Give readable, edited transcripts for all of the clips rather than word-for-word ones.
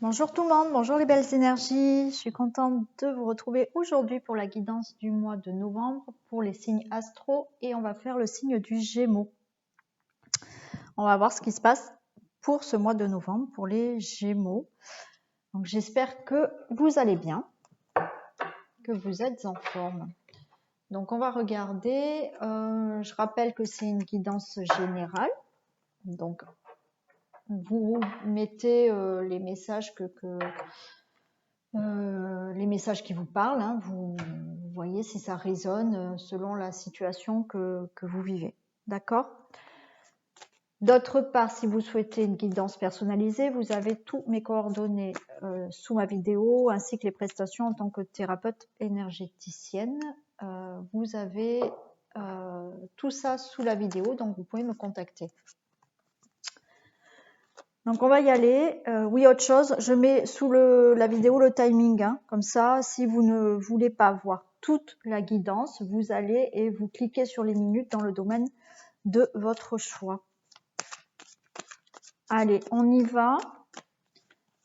Bonjour tout le monde, bonjour les belles énergies. Je suis contente de vous retrouver aujourd'hui pour la guidance du mois de novembre pour les signes astro et on va faire le signe du Gémeaux. On va voir ce qui se passe pour ce mois de novembre pour les Gémeaux. Donc j'espère que vous allez bien, que vous êtes en forme. Donc on va regarder, je rappelle que c'est une guidance générale. Donc vous mettez les messages les messages qui vous parlent, hein, vous voyez si ça résonne selon la situation que vous vivez. D'accord ? D'autre part, si vous souhaitez une guidance personnalisée, vous avez tous mes coordonnées sous ma vidéo, ainsi que les prestations en tant que thérapeute énergéticienne. Vous avez tout ça sous la vidéo, donc vous pouvez me contacter. Donc on va y aller. Oui, autre chose, je mets sous la vidéo le timing. Hein. Comme ça, si vous ne voulez pas voir toute la guidance, vous allez et vous cliquez sur les minutes dans le domaine de votre choix. Allez, on y va.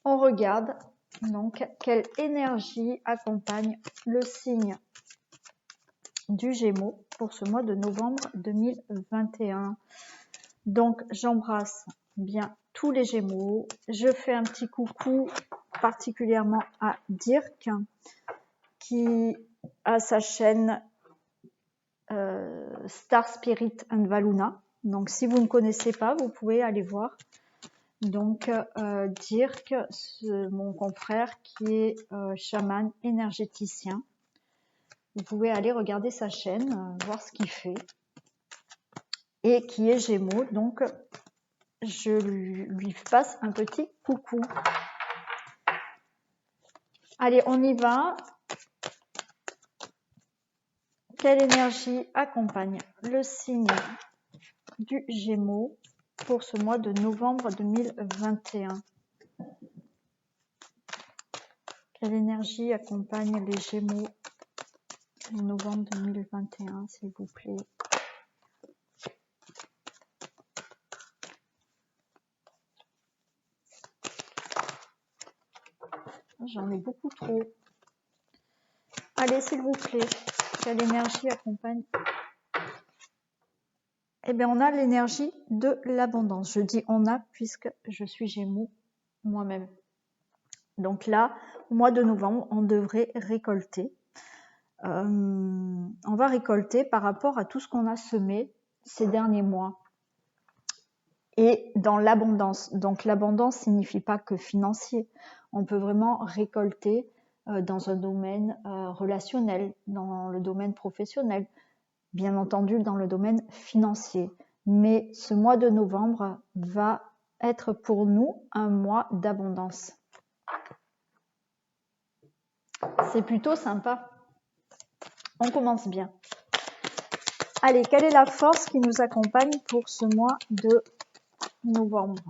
On regarde donc quelle énergie accompagne le signe du Gémeaux pour ce mois de novembre 2021. Donc j'embrasse bien tous les Gémeaux. Je fais un petit coucou particulièrement à Dirk qui a sa chaîne Star Spirit and Valuna. Donc si vous ne connaissez pas, vous pouvez aller voir. Donc Dirk, mon confrère qui est chaman énergéticien. Vous pouvez aller regarder sa chaîne, voir ce qu'il fait. Et qui est Gémeaux, donc je lui passe un petit coucou. Allez, on y va. Quelle énergie accompagne le signe du Gémeaux pour ce mois de novembre 2021? Quelle énergie accompagne les Gémeaux en novembre 2021, s'il vous plaît? J'en ai beaucoup trop. Allez, s'il vous plaît, quelle énergie accompagne? Eh bien, on a l'énergie de l'abondance. Je dis on a puisque je suis Gémeaux moi-même. Donc là, au mois de novembre, on devrait récolter. On va récolter par rapport à tout ce qu'on a semé ces derniers mois. Et dans l'abondance. Donc l'abondance signifie pas que financier. On peut vraiment récolter dans un domaine relationnel, dans le domaine professionnel, bien entendu dans le domaine financier. Mais ce mois de novembre va être pour nous un mois d'abondance. C'est plutôt sympa. On commence bien. Allez, quelle est la force qui nous accompagne pour ce mois de novembre?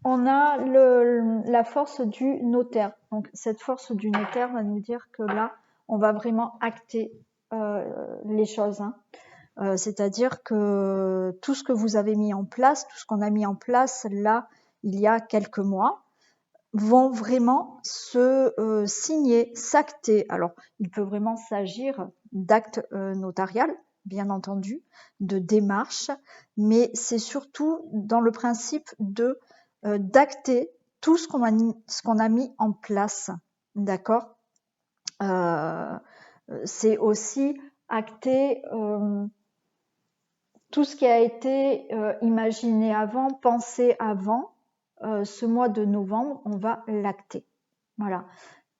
On a la force du notaire. Donc cette force du notaire va nous dire que là, on va vraiment acter les choses. Hein. C'est-à-dire que tout ce que vous avez mis en place, tout ce qu'on a mis en place là, il y a quelques mois, vont vraiment se signer, s'acter. Alors, il peut vraiment s'agir d'actes notarial, bien entendu, de démarches, mais c'est surtout dans le principe de d'acter tout ce qu'on a mis en place, d'accord. C'est aussi acter tout ce qui a été imaginé avant, pensé avant. Ce mois de novembre, on va l'acter. Voilà.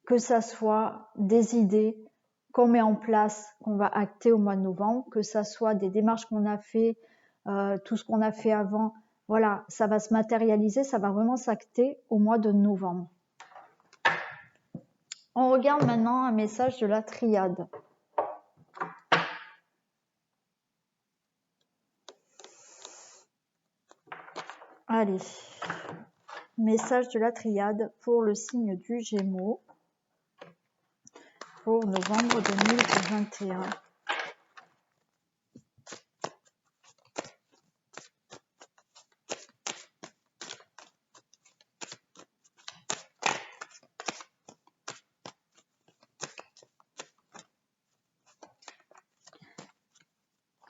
Que ça soit des idées qu'on met en place, qu'on va acter au mois de novembre, que ça soit des démarches qu'on a fait, tout ce qu'on a fait avant, voilà, ça va se matérialiser, ça va vraiment s'acter au mois de novembre. On regarde maintenant un message de la triade. Allez, message de la triade pour le signe du Gémeaux pour novembre 2021.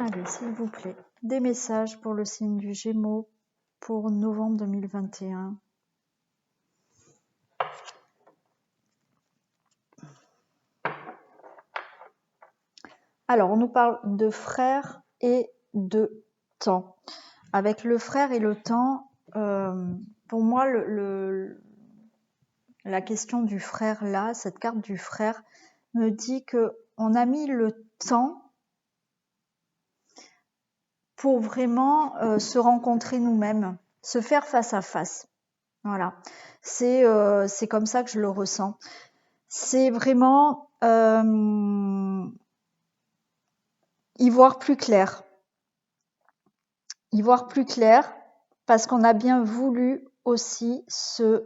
Allez, s'il vous plaît, des messages pour le signe du Gémeaux pour novembre 2021. Alors, on nous parle de frère et de temps. Avec le frère et le temps, pour moi, la question du frère là, cette carte du frère, me dit que on a mis le temps pour vraiment se rencontrer nous-mêmes, se faire face à face. Voilà, c'est comme ça que je le ressens. C'est vraiment y voir plus clair. Y voir plus clair, parce qu'on a bien voulu aussi se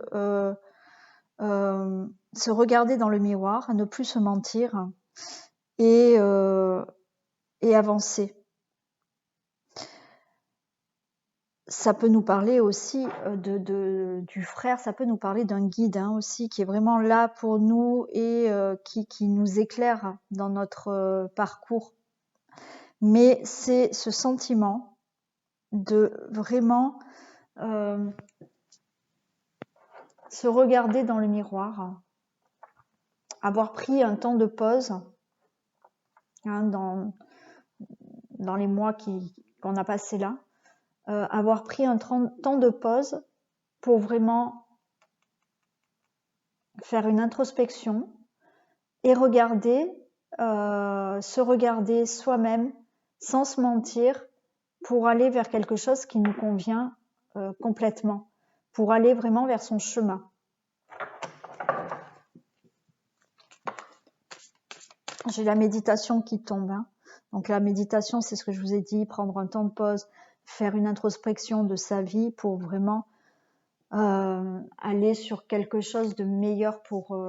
regarder dans le miroir, ne plus se mentir et avancer. Ça peut nous parler aussi du frère, ça peut nous parler d'un guide aussi qui est vraiment là pour nous et qui nous éclaire dans notre parcours. Mais c'est ce sentiment de vraiment se regarder dans le miroir, avoir pris un temps de pause dans les mois qu'on a passé là, avoir pris un temps de pause pour vraiment faire une introspection et se regarder soi-même sans se mentir pour aller vers quelque chose qui nous convient complètement, pour aller vraiment vers son chemin. J'ai la méditation qui tombe. Donc la méditation, c'est ce que je vous ai dit, prendre un temps de pause, faire une introspection de sa vie pour vraiment aller sur quelque chose de meilleur pour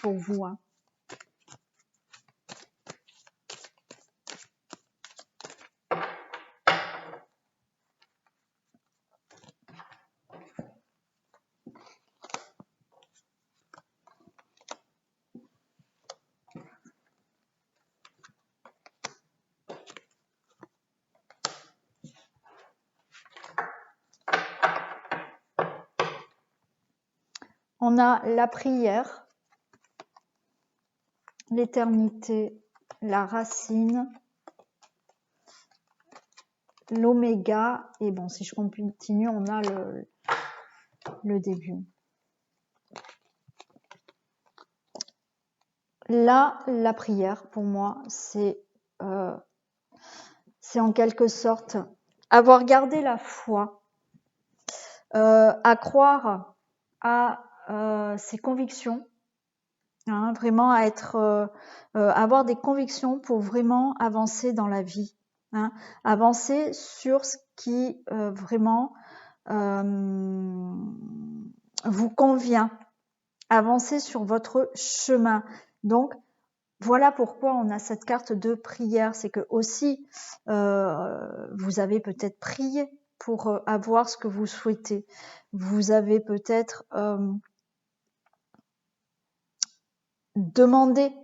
vous. On a la prière, l'éternité, la racine, l'oméga, et bon, si je continue, on a le début. Là, la prière, pour moi, c'est en quelque sorte avoir gardé la foi, à croire à ses convictions, vraiment à avoir des convictions pour vraiment avancer dans la vie, avancer sur ce qui vraiment vous convient, avancer sur votre chemin. Donc voilà pourquoi on a cette carte de prière, c'est que aussi vous avez peut-être prié pour avoir ce que vous souhaitez. Vous avez peut-être demandé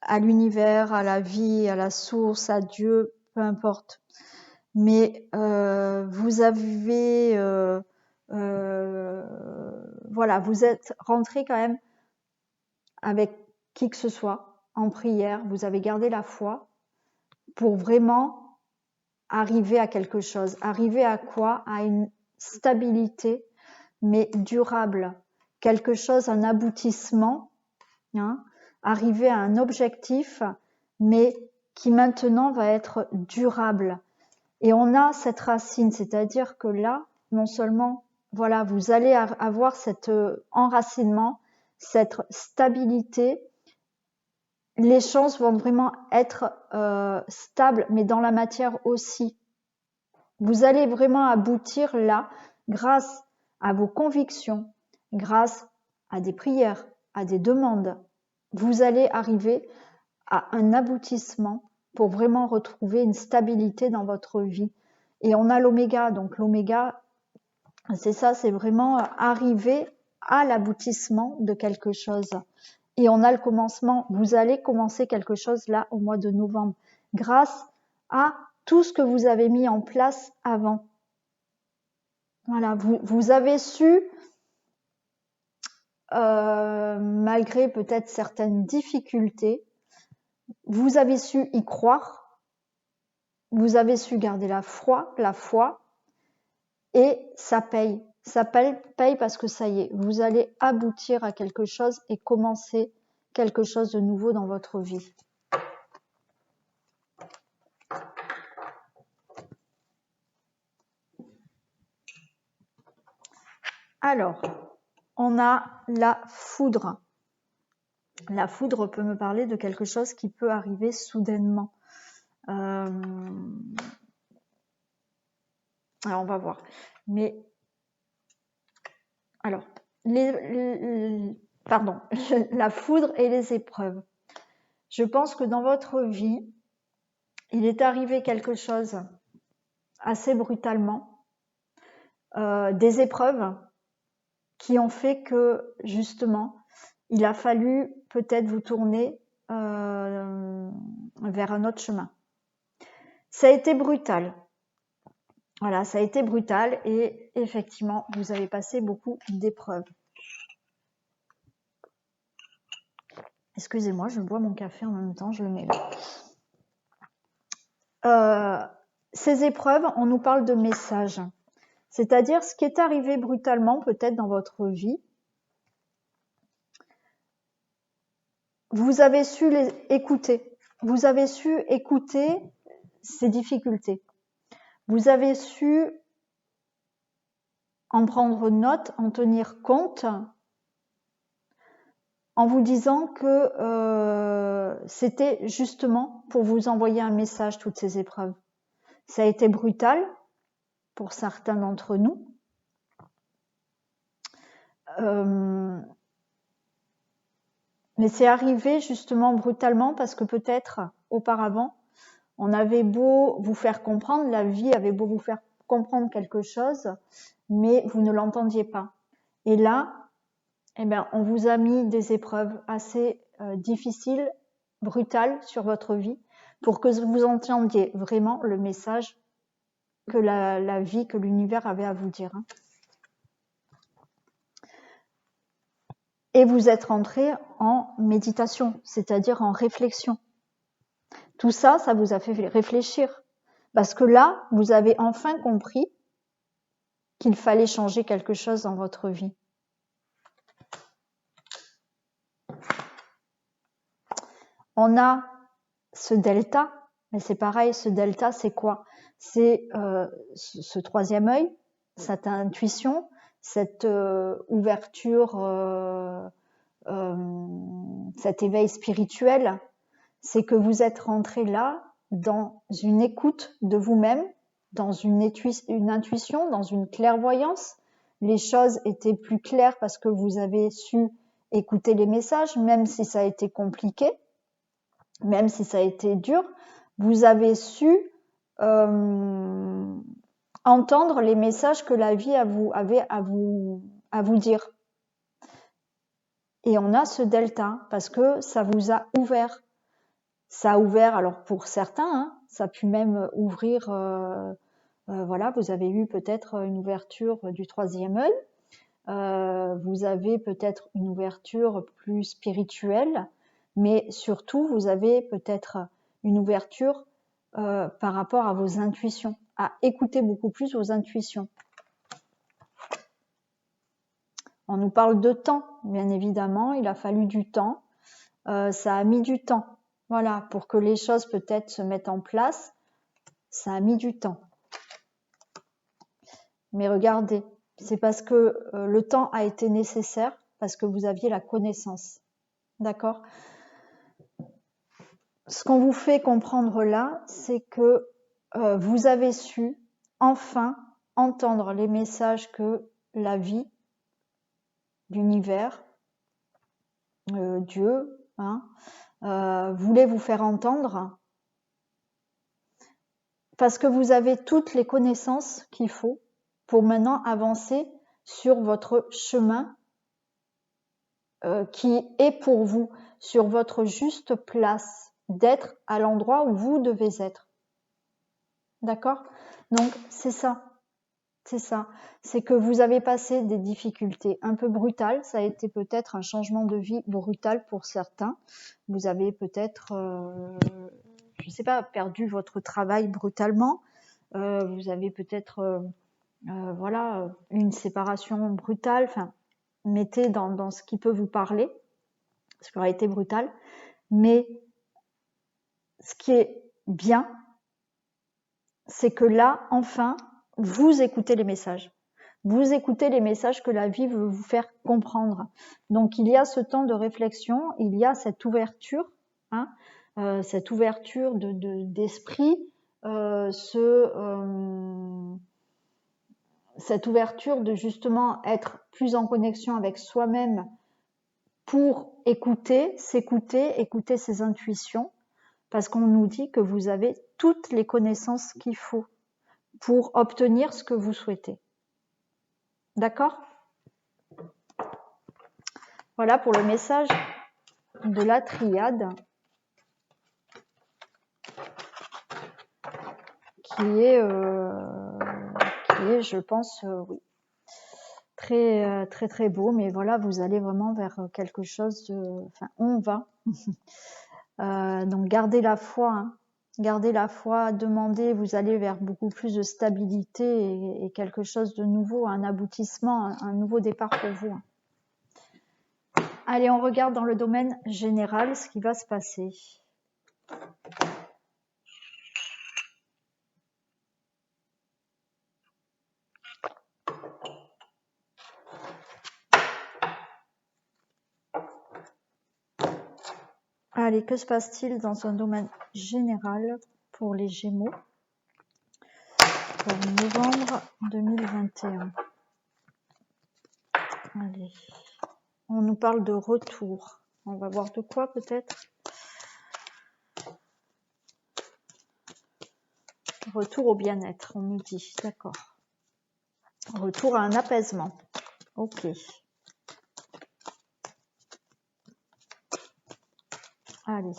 à l'univers, à la vie, à la source, à Dieu, peu importe. Mais vous avez, voilà, vous êtes rentré quand même avec qui que ce soit en prière. Vous avez gardé la foi pour vraiment arriver à quelque chose. Arriver à quoi? À une stabilité, mais durable. Quelque chose, un aboutissement, arriver à un objectif, mais qui maintenant va être durable. Et on a cette racine, c'est-à-dire que là, non seulement, voilà, vous allez avoir cet enracinement, cette stabilité, les chances vont vraiment être stables, mais dans la matière aussi. Vous allez vraiment aboutir là, grâce à vos convictions, grâce à des prières, à des demandes. Vous allez arriver à un aboutissement pour vraiment retrouver une stabilité dans votre vie. Et on a l'oméga, donc l'oméga, c'est ça, c'est vraiment arriver à l'aboutissement de quelque chose. Et on a le commencement, vous allez commencer quelque chose là au mois de novembre, grâce à tout ce que vous avez mis en place avant. Voilà, vous avez su, malgré peut-être certaines difficultés, vous avez su y croire, vous avez su garder la foi, et ça paye. Ça paye parce que ça y est, vous allez aboutir à quelque chose et commencer quelque chose de nouveau dans votre vie. Alors, on a la foudre. La foudre peut me parler de quelque chose qui peut arriver soudainement. Alors, on va voir. Mais, alors, pardon, la foudre et les épreuves. Je pense que dans votre vie, il est arrivé quelque chose assez brutalement, des épreuves qui ont fait que, justement, il a fallu peut-être vous tourner vers un autre chemin. Ça a été brutal. Voilà, ça a été brutal et effectivement, vous avez passé beaucoup d'épreuves. Excusez-moi, je bois mon café en même temps, je le mets là. Ces épreuves, on nous parle de messages. C'est-à-dire ce qui est arrivé brutalement peut-être dans votre vie. Vous avez su les écouter. Vous avez su écouter ces difficultés. Vous avez su en prendre note, en tenir compte, en vous disant que c'était justement pour vous envoyer un message, toutes ces épreuves. Ça a été brutal pour certains d'entre nous. Mais c'est arrivé justement brutalement parce que peut-être auparavant, on avait beau vous faire comprendre, la vie avait beau vous faire comprendre quelque chose, mais vous ne l'entendiez pas. Et là, eh bien, on vous a mis des épreuves assez difficiles, brutales sur votre vie, pour que vous entendiez vraiment le message que la vie, que l'univers avait à vous dire. Et vous êtes rentré en méditation, c'est-à-dire en réflexion. Tout ça, ça vous a fait réfléchir. Parce que là, vous avez enfin compris qu'il fallait changer quelque chose dans votre vie. On a ce delta, mais c'est pareil, ce delta, c'est quoi? C'est ce troisième œil, cette intuition, cette ouverture, cet éveil spirituel. C'est que vous êtes rentré là dans une écoute de vous-même, dans une intuition, dans une clairvoyance. Les choses étaient plus claires parce que vous avez su écouter les messages, même si ça a été compliqué, même si ça a été dur. Vous avez su entendre les messages que la vie avait à vous dire. Et on a ce delta parce que ça vous a ouvert. Ça a ouvert, alors pour certains, ça a pu même ouvrir, voilà, vous avez eu peut-être une ouverture du troisième œil, vous avez peut-être une ouverture plus spirituelle, mais surtout, vous avez peut-être une ouverture par rapport à vos intuitions, à écouter beaucoup plus vos intuitions. On nous parle de temps, bien évidemment, il a fallu du temps, ça a mis du temps. Voilà, pour que les choses peut-être se mettent en place, ça a mis du temps. Mais regardez, c'est parce que le temps a été nécessaire, parce que vous aviez la connaissance. D'accord ? Ce qu'on vous fait comprendre là, c'est que vous avez su enfin entendre les messages que la vie, l'univers, Dieu, voulait vous faire entendre, parce que vous avez toutes les connaissances qu'il faut pour maintenant avancer sur votre chemin qui est pour vous, sur votre juste place d'être à l'endroit où vous devez être. D'accord? Donc, c'est ça. C'est ça. C'est que vous avez passé des difficultés un peu brutales. Ça a été peut-être un changement de vie brutal pour certains. Vous avez peut-être, je ne sais pas, perdu votre travail brutalement. Vous avez peut-être, voilà, une séparation brutale. Enfin, mettez dans ce qui peut vous parler, ce qui aurait été brutal. Mais ce qui est bien, c'est que là, enfin, vous écoutez les messages. Vous écoutez les messages que la vie veut vous faire comprendre. Donc, il y a ce temps de réflexion, il y a cette ouverture, hein, cette ouverture d'esprit, cette ouverture de justement être plus en connexion avec soi-même pour écouter, s'écouter, écouter ses intuitions, parce qu'on nous dit que vous avez toutes les connaissances qu'il faut pour obtenir ce que vous souhaitez. D'accord? Voilà pour le message de la triade qui est, je pense, oui, très, très, très beau. Mais voilà, vous allez vraiment vers quelque chose de... Enfin, on va. Donc, gardez la foi, hein. Gardez la foi, demandez, vous allez vers beaucoup plus de stabilité et quelque chose de nouveau, un aboutissement, un nouveau départ pour vous. Allez, on regarde dans le domaine général ce qui va se passer. Allez, que se passe-t-il dans un domaine général pour les Gémeaux pour novembre 2021? Allez, on nous parle de retour. On va voir de quoi peut-être? Retour au bien-être, on nous dit. D'accord. Retour à un apaisement. Ok. Allez.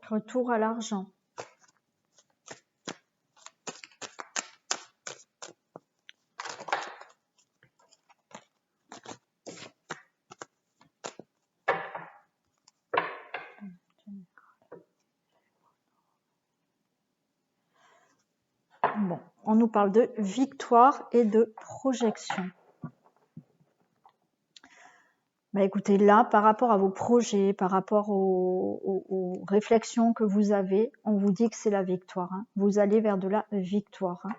Retour à l'argent. Bon, on nous parle de victoire et de projection. Bah écoutez, là, par rapport à vos projets, par rapport aux réflexions que vous avez, on vous dit que c'est la victoire. Hein. Vous allez vers de la victoire. Hein.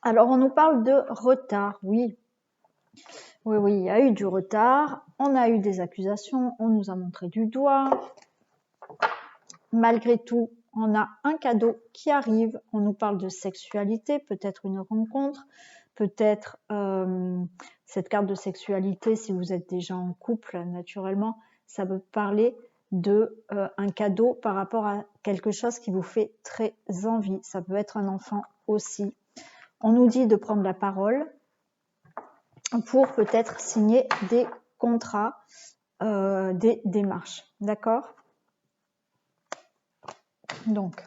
Alors, on nous parle de retard, oui. Oui, oui, il y a eu du retard, on a eu des accusations, on nous a montré du doigt. Malgré tout, on a un cadeau qui arrive, on nous parle de sexualité, peut-être une rencontre, peut-être cette carte de sexualité, si vous êtes déjà en couple, naturellement, ça peut parler de un cadeau par rapport à quelque chose qui vous fait très envie. Ça peut être un enfant aussi. On nous dit de prendre la parole pour peut-être signer des contrats, des démarches. D'accord ? Donc,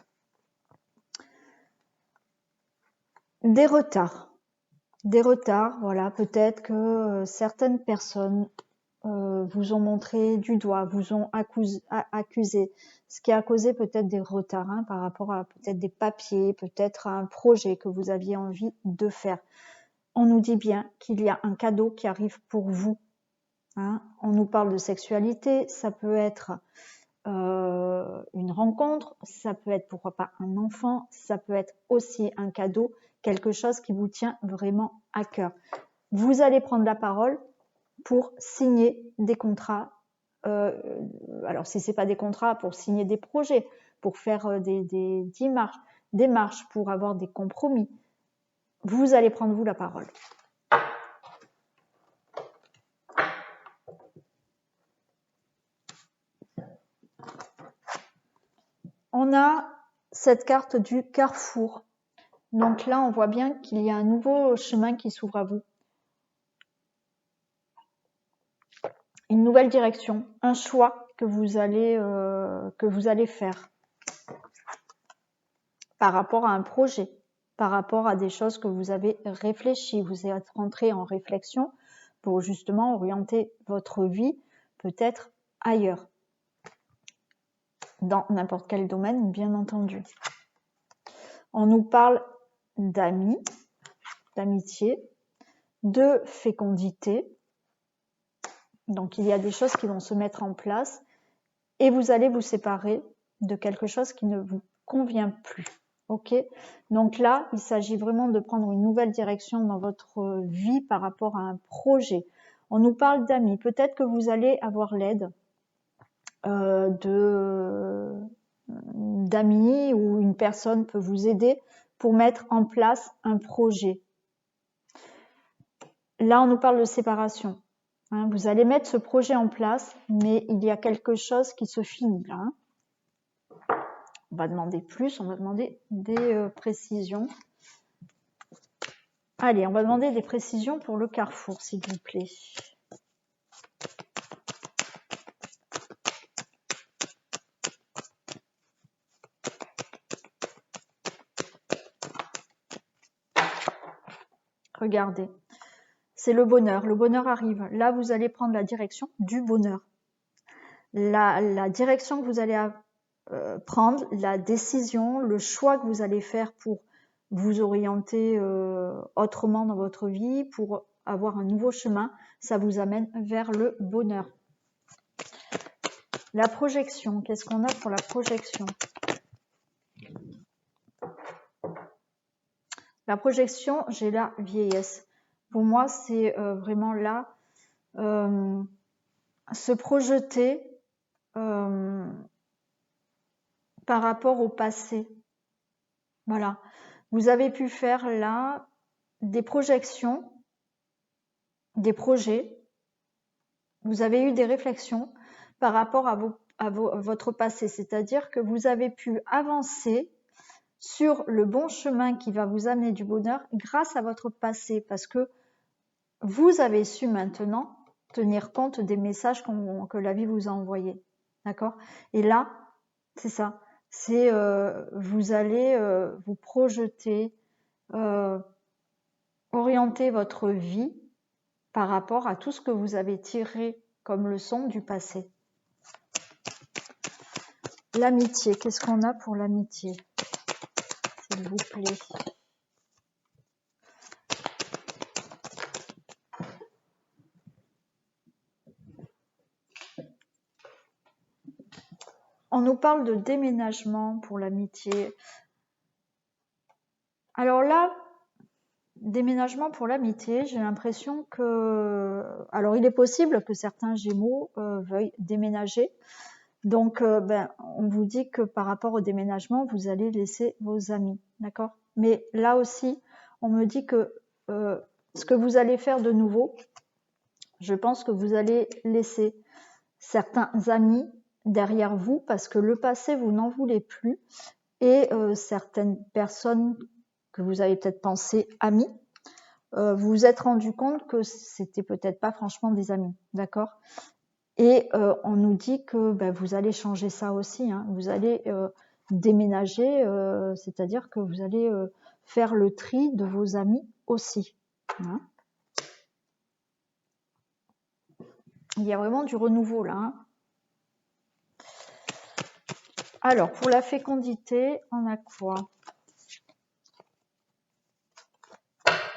des retards, voilà, peut-être que certaines personnes vous ont montré du doigt, vous ont accusé, ce qui a causé peut-être des retards hein, par rapport à peut-être des papiers, peut-être à un projet que vous aviez envie de faire. On nous dit bien qu'il y a un cadeau qui arrive pour vous. Hein. On nous parle de sexualité, ça peut être une rencontre, ça peut être pourquoi pas un enfant, ça peut être aussi un cadeau, quelque chose qui vous tient vraiment à cœur. Vous allez prendre la parole pour signer des contrats alors si c'est pas des contrats, pour signer des projets, pour faire des démarches, pour avoir des compromis, vous allez prendre vous la parole. On a cette carte du carrefour. Donc là, on voit bien qu'il y a un nouveau chemin qui s'ouvre à vous. Une nouvelle direction, un choix que vous allez faire par rapport à un projet, par rapport à des choses que vous avez réfléchi. Vous êtes rentré en réflexion pour justement orienter votre vie peut-être ailleurs, dans n'importe quel domaine, bien entendu. On nous parle d'amis, d'amitié, de fécondité. Donc, il y a des choses qui vont se mettre en place et vous allez vous séparer de quelque chose qui ne vous convient plus. Ok? Donc là, il s'agit vraiment de prendre une nouvelle direction dans votre vie par rapport à un projet. On nous parle d'amis. Peut-être que vous allez avoir l'aide d'amis ou une personne peut vous aider pour mettre en place un projet. Là, on nous parle de séparation. Hein, vous allez mettre ce projet en place, mais il y a quelque chose qui se finit là. Hein. On va demander plus, on va demander des précisions. Allez, on va demander des précisions pour le carrefour, s'il vous plaît. Regardez, c'est le bonheur. Le bonheur arrive. Là, vous allez prendre la direction du bonheur. La direction que vous allez prendre, la décision, le choix que vous allez faire pour vous orienter autrement dans votre vie, pour avoir un nouveau chemin, ça vous amène vers le bonheur. La projection, qu'est-ce qu'on a pour la projection? La projection, j'ai la vieillesse. Pour moi, c'est vraiment là, se projeter par rapport au passé. Voilà. Vous avez pu faire là des projections, des projets. Vous avez eu des réflexions par rapport à votre passé. C'est-à-dire que vous avez pu avancer sur le bon chemin qui va vous amener du bonheur grâce à votre passé. Parce que vous avez su maintenant tenir compte des messages que la vie vous a envoyés. D'accord? Et là, c'est ça. C'est vous allez vous projeter, orienter votre vie par rapport à tout ce que vous avez tiré comme leçon du passé. L'amitié, qu'est-ce qu'on a pour l'amitié, s'il vous plaît? On nous parle de déménagement pour l'amitié. Alors là, déménagement pour l'amitié, j'ai l'impression que... Alors, il est possible que certains Gémeaux veuillent déménager. Donc, on vous dit que par rapport au déménagement, vous allez laisser vos amis, d'accord? Mais là aussi, on me dit que ce que vous allez faire de nouveau, je pense que vous allez laisser certains amis derrière vous parce que le passé, vous n'en voulez plus. Et certaines personnes que vous avez peut-être pensé amis, vous vous êtes rendu compte que c'était peut-être pas franchement des amis, d'accord? Et on nous dit que vous allez changer ça aussi, hein. Vous allez déménager, c'est-à-dire que vous allez faire le tri de vos amis aussi. Hein. Il y a vraiment du renouveau là. Hein. Alors, pour la fécondité, on a quoi?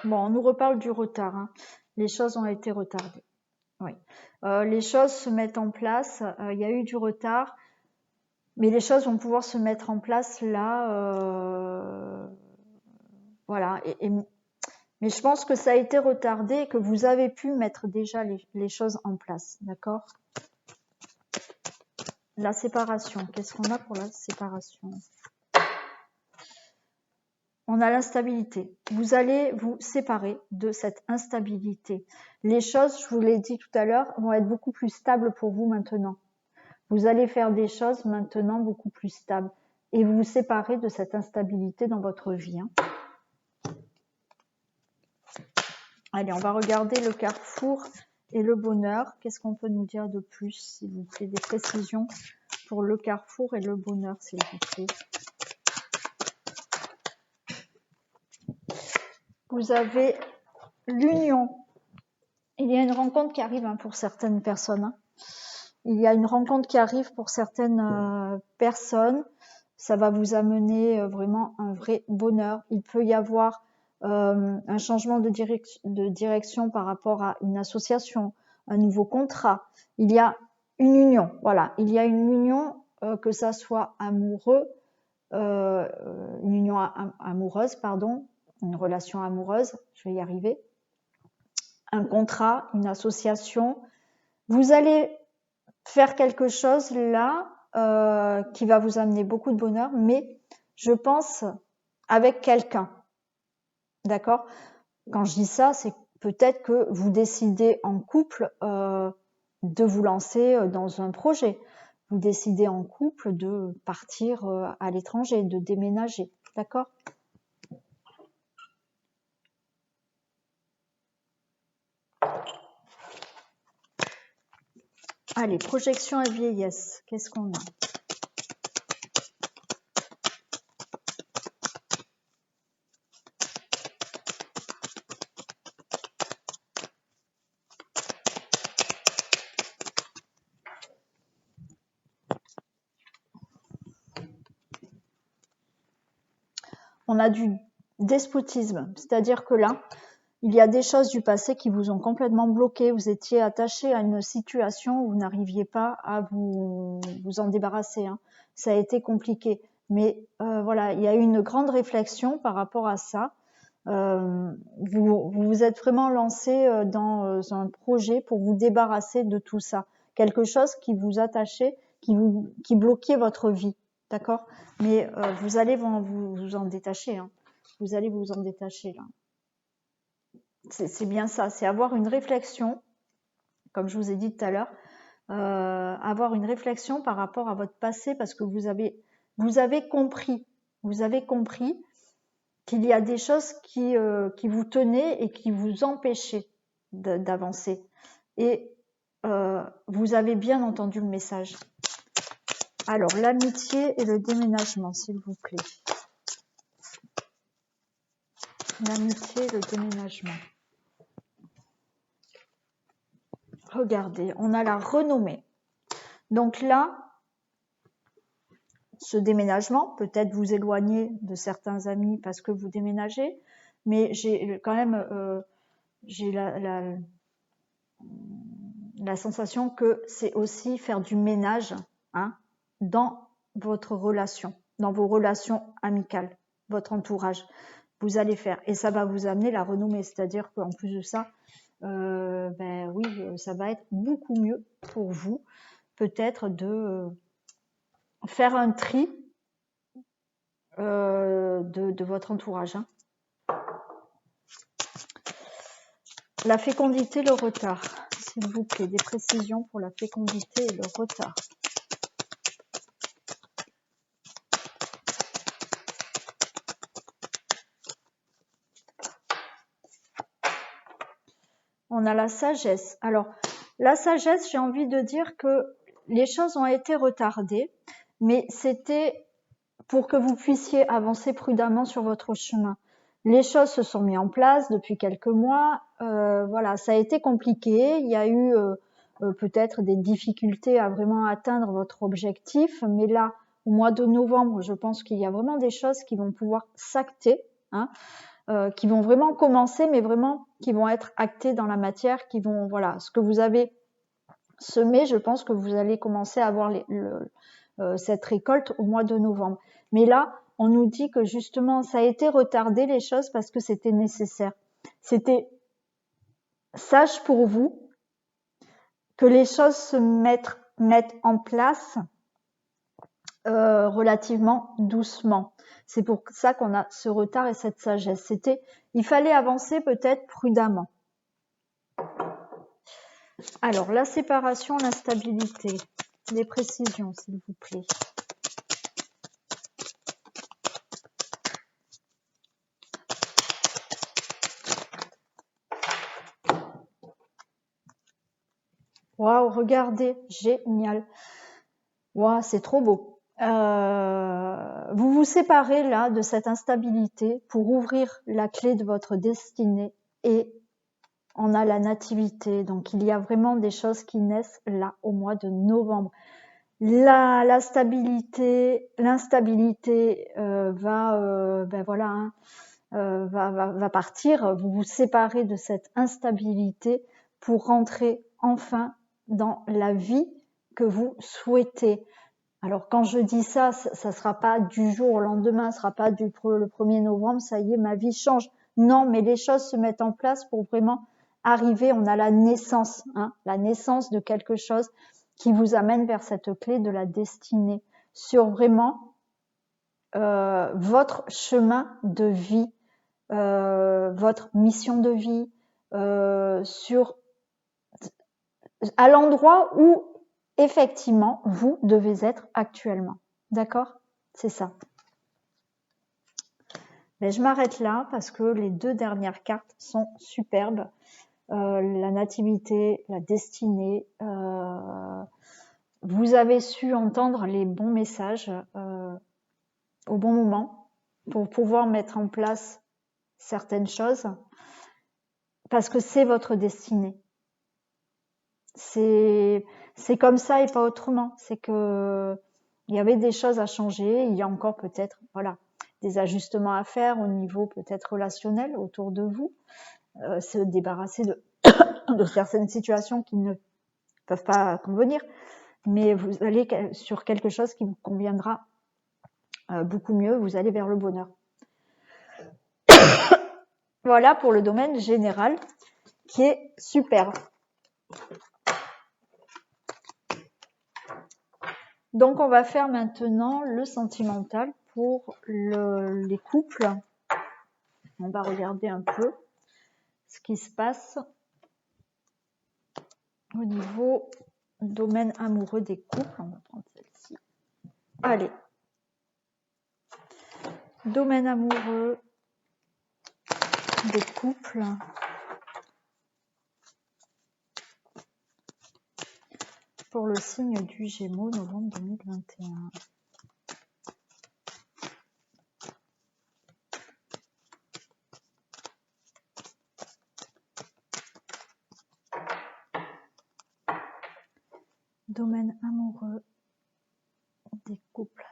Bon, on nous reparle du retard. Hein. Les choses ont été retardées. Oui. Les choses se mettent en place. Il y a eu du retard. Mais les choses vont pouvoir se mettre en place là. Voilà. Mais je pense que ça a été retardé et que vous avez pu mettre déjà les choses en place. D'accord? La séparation. Qu'est-ce qu'on a pour la séparation? On a l'instabilité. Vous allez vous séparer de cette instabilité. Les choses, je vous l'ai dit tout à l'heure, vont être beaucoup plus stables pour vous maintenant. Vous allez faire des choses maintenant beaucoup plus stables. Et vous vous séparez de cette instabilité dans votre vie. Allez, on va regarder le carrefour et le bonheur. Qu'est-ce qu'on peut nous dire de plus, s'il vous plaît? Des précisions pour le carrefour et le bonheur, s'il vous plaît. Vous avez l'union. Il y a une rencontre qui arrive pour certaines personnes. Il y a une rencontre qui arrive pour certaines personnes. Ça va vous amener vraiment un vrai bonheur. Il peut y avoir un changement de direction par rapport à une association, un nouveau contrat. Il y a une union. Voilà, il y a une union, que ça soit amoureux, une union amoureuse, pardon, une relation amoureuse, je vais y arriver, un contrat, une association. Vous allez faire quelque chose là qui va vous amener beaucoup de bonheur, mais je pense avec quelqu'un. D'accord? Quand je dis ça, c'est peut-être que vous décidez en couple de vous lancer dans un projet. Vous décidez en couple de partir à l'étranger, de déménager. D'accord? Allez, projection et vieillesse. Qu'est-ce qu'on a? On a du despotisme, c'est-à-dire que là, il y a des choses du passé qui vous ont complètement bloqué. Vous étiez attaché à une situation où vous n'arriviez pas à vous en débarrasser. Ça a été compliqué. Mais voilà, il y a eu une grande réflexion par rapport à ça. Vous vous êtes vraiment lancé dans un projet pour vous débarrasser de tout ça. Quelque chose qui vous attachait, qui bloquait votre vie. D'accord? Mais vous allez vous en détacher. Vous allez vous en détacher là. C'est bien ça, c'est avoir une réflexion, comme je vous ai dit tout à l'heure, avoir une réflexion par rapport à votre passé, parce que vous avez compris qu'il y a des choses qui vous tenaient et qui vous empêchaient d'avancer. Et vous avez bien entendu le message. Alors, l'amitié et le déménagement, s'il vous plaît. L'amitié et le déménagement. Regardez, on a la renommée. Donc là, ce déménagement, peut-être vous éloigner de certains amis parce que vous déménagez, mais j'ai quand même j'ai la sensation que c'est aussi faire du ménage dans votre relation, dans vos relations amicales, votre entourage. Vous allez faire, et ça va vous amener la renommée, c'est-à-dire qu'en plus de ça, oui, ça va être beaucoup mieux pour vous, peut-être de faire un tri de votre entourage. La fécondité, le retard, s'il vous plaît, des précisions pour la fécondité et le retard. On a la sagesse. Alors, la sagesse, j'ai envie de dire que les choses ont été retardées, mais c'était pour que vous puissiez avancer prudemment sur votre chemin. Les choses se sont mises en place depuis quelques mois. Voilà, ça a été compliqué. Il y a eu peut-être des difficultés à vraiment atteindre votre objectif, mais là, au mois de novembre, je pense qu'il y a vraiment des choses qui vont pouvoir s'acter, qui vont vraiment commencer, mais vraiment qui vont être actées dans la matière, qui vont, voilà, ce que vous avez semé, je pense que vous allez commencer à avoir cette récolte au mois de novembre. Mais là, on nous dit que justement, ça a été retardé les choses parce que c'était nécessaire. C'était sage pour vous que les choses se mettent en place relativement doucement. C'est pour ça qu'on a ce retard et cette sagesse. Il fallait avancer peut-être prudemment. Alors, la séparation, l'instabilité, des précisions, s'il vous plaît. Waouh, regardez, génial. Waouh, c'est trop beau. Vous vous séparez là de cette instabilité pour ouvrir la clé de votre destinée et on a la nativité. Donc, il y a vraiment des choses qui naissent là au mois de novembre. La stabilité, l'instabilité va partir. Vous vous séparez de cette instabilité pour rentrer enfin dans la vie que vous souhaitez. Alors quand je dis ça, ça sera pas du jour au lendemain, ça sera pas le 1er novembre, ça y est, ma vie change. Non, mais les choses se mettent en place pour vraiment arriver. On a la naissance de quelque chose qui vous amène vers cette clé de la destinée, sur vraiment votre chemin de vie, votre mission de vie, à l'endroit où effectivement vous devez être actuellement. D'accord? C'est ça. Mais je m'arrête là parce que les 2 dernières cartes sont superbes. La nativité, la destinée. Vous avez su entendre les bons messages au bon moment pour pouvoir mettre en place certaines choses parce que c'est votre destinée. C'est comme ça et pas autrement. C'est que il y avait des choses à changer. Il y a encore peut-être, des ajustements à faire au niveau peut-être relationnel autour de vous. Se débarrasser de certaines situations qui ne peuvent pas convenir. Mais vous allez sur quelque chose qui vous conviendra beaucoup mieux. Vous allez vers le bonheur. Voilà pour le domaine général qui est super. Donc, on va faire maintenant le sentimental pour les couples. On va regarder un peu ce qui se passe au niveau domaine amoureux des couples. On va prendre celle-ci. Allez. Domaine amoureux des couples. Pour le signe du Gémeaux, novembre 2021. Domaine amoureux des couples.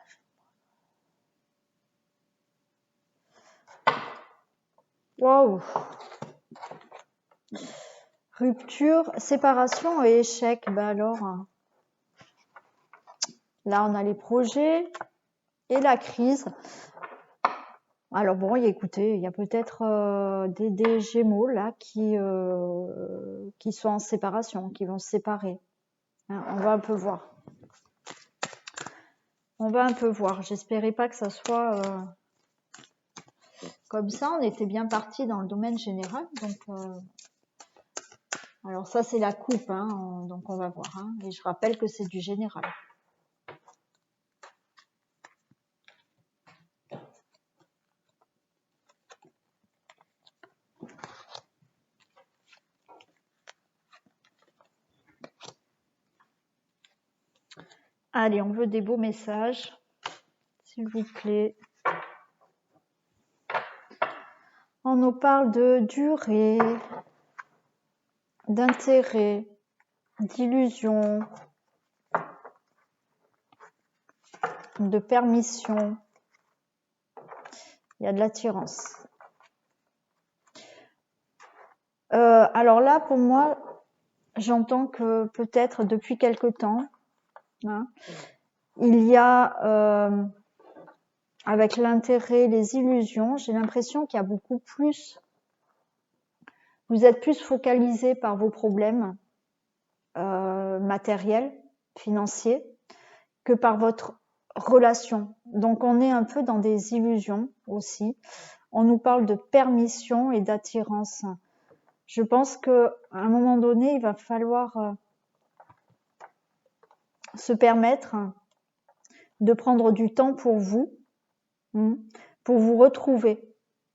Waouh! Rupture, séparation et échec. Ben alors, là on a les projets et la crise. Alors bon, écoutez, il y a peut-être des Gémeaux là qui sont en séparation, qui vont se séparer. Hein, on va un peu voir. On va un peu voir. J'espérais pas que ça soit comme ça. On était bien parti dans le domaine général. Donc, alors ça c'est la coupe, hein, donc on va voir. Hein, et je rappelle que c'est du général. Allez, on veut des beaux messages, s'il vous plaît. On nous parle de durée, d'intérêt, d'illusion, de permission. Il y a de l'attirance. Alors là, pour moi, j'entends que peut-être depuis quelque temps, hein, il y a, avec l'intérêt, les illusions, j'ai l'impression qu'il y a beaucoup plus, vous êtes plus focalisé par vos problèmes matériels, financiers, que par votre relation. Donc on est un peu dans des illusions aussi. On nous parle de permission et d'attirance. Je pense qu'à un moment donné, il va falloir se permettre de prendre du temps pour vous, pour vous retrouver.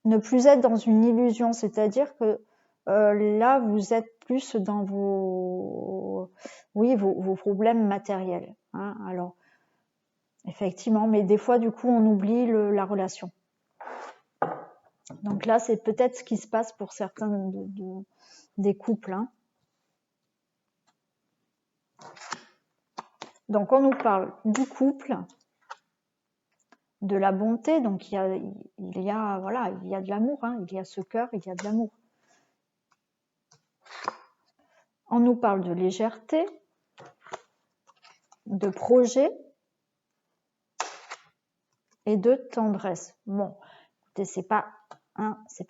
Ne plus être dans une illusion, c'est-à-dire que là, vous êtes plus dans vos problèmes matériels. Alors, effectivement, mais des fois, du coup, on oublie la relation. Donc là, c'est peut-être ce qui se passe pour certains des couples. Donc, on nous parle du couple, de la bonté. Donc, il y a de l'amour. Il y a ce cœur, il y a de l'amour. On nous parle de légèreté, de projet et de tendresse. Bon, écoutez, c'est pas